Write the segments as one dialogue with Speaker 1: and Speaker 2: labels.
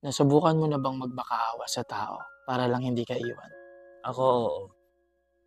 Speaker 1: Nasubukan mo na bang magmakaawa sa tao para lang hindi ka iwan?
Speaker 2: Ako, oo.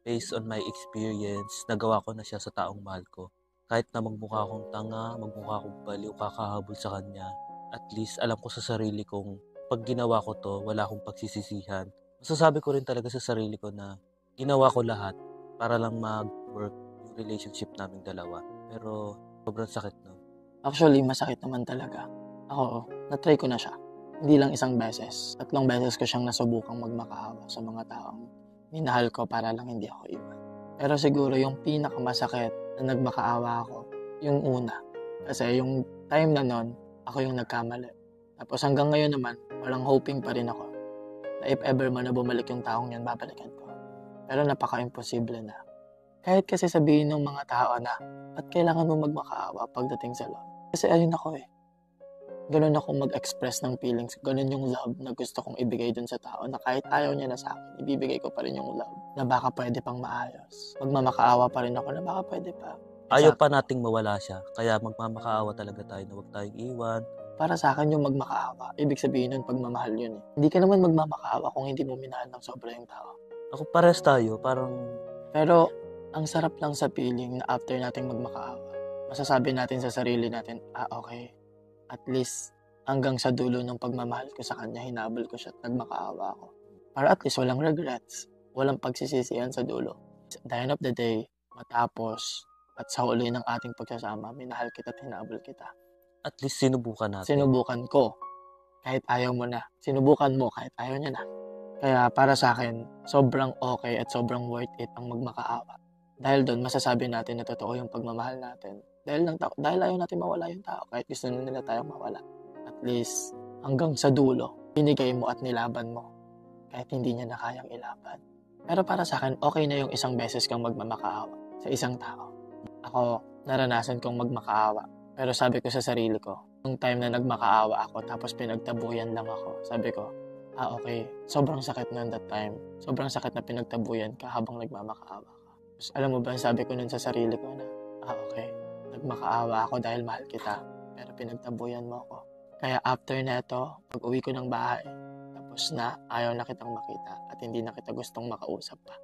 Speaker 2: Based on my experience, nagawa ko na siya sa taong mahal ko. Kahit na magmukha akong tanga, magmukha akong baliw, kakahabol sa kanya, at least alam ko sa sarili kong pag ginawa ko to, wala akong pagsisisihan. Masasabi ko rin talaga sa sarili ko na ginawa ko lahat para lang mag-work yung relationship naming dalawa. Pero sobrang sakit nun.
Speaker 1: Actually, masakit naman talaga. Ako, na-try ko na siya. Hindi lang isang beses. 3 beses ko siyang nasubukang magmakaawa sa mga taong minahal ko para lang hindi ako iwan. Pero siguro yung pinakamasakit na nagmakaawa ako, yung una. Kasi yung time na nun, ako yung nagkamali. Tapos hanggang ngayon naman, walang hoping pa rin ako na if ever man na bumalik yung taong yan, babalikan ko. Pero napaka-imposible na. Kahit kasi sabihin ng mga tao na, ba't kailangan mo magmakaawa pagdating sa love? Kasi ayun ako eh. Ganun ako mag-express ng feelings. Ganun yung love na gusto kong ibigay dun sa tao na kahit ayaw niya na sa akin, ibibigay ko pa rin yung love na baka pwede pang maayos. Magmamakaawa pa rin ako na baka pwede pa.
Speaker 2: Ayaw pa nating mawala siya, kaya magmamakaawa talaga tayo na huwag tayong iwan.
Speaker 1: Para sa akin yung magmakaawa, ibig sabihin nun pagmamahal yun eh. Hindi ka naman magmamakaawa kung hindi mo minahal ng sobra yung tao.
Speaker 2: Ako pares tayo, parang...
Speaker 1: Pero ang sarap lang sa feeling na after nating magmakaawa, masasabi natin sa sarili natin, okay. At least, hanggang sa dulo ng pagmamahal ko sa kanya, hinabol ko siya at nagmakaawa ako. Para at least walang regrets, walang pagsisisihan sa dulo. At the end of the day, matapos at sa huli ng ating pagsasama, minahal kita at hinabol kita.
Speaker 2: At least sinubukan natin.
Speaker 1: Sinubukan ko, kahit ayaw mo na. Sinubukan mo, kahit ayaw niya na. Kaya para sa akin, sobrang okay at sobrang worth it ang magmakaawa. Dahil doon, masasabi natin na totoo yung pagmamahal natin. Dahil ayaw natin mawala yung tao, kahit gusto na nila tayong mawala. At least, hanggang sa dulo, binigay mo at nilaban mo. Kahit hindi niya na kayang ilaban. Pero para sa akin, okay na yung isang beses kang magmamakaawa sa isang tao. Ako, naranasan kong magmakaawa. Pero sabi ko sa sarili ko, nung time na nagmakaawa ako, tapos pinagtabuyan lang ako, sabi ko, okay, sobrang sakit nun that time. Sobrang sakit na pinagtabuyan ka habang nagmamakaawa ka. Tapos, alam mo ba, sabi ko nun sa sarili ko na, okay, nagmakaawa ako dahil mahal kita, pero pinagtabuyan mo ako. Kaya after neto, pag uwi ko ng bahay, tapos na ayaw na kitang makita at hindi na kita gustong makausap pa.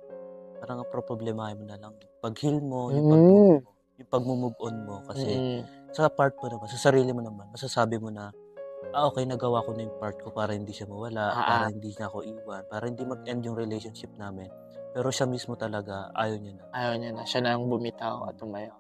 Speaker 2: Parang problemahin mo na lang. Pag-heal mo, yung pag-move on mo. Kasi sa part mo naman, sa sarili mo naman, masasabi mo na, okay, nagawa ko na yung part ko para hindi siya mawala, para hindi niya ako iwan, para hindi mag-end yung relationship namin. Pero siya mismo talaga, ayaw niya na. Ayaw niya na. Siya na ang bumitaw at tumayo.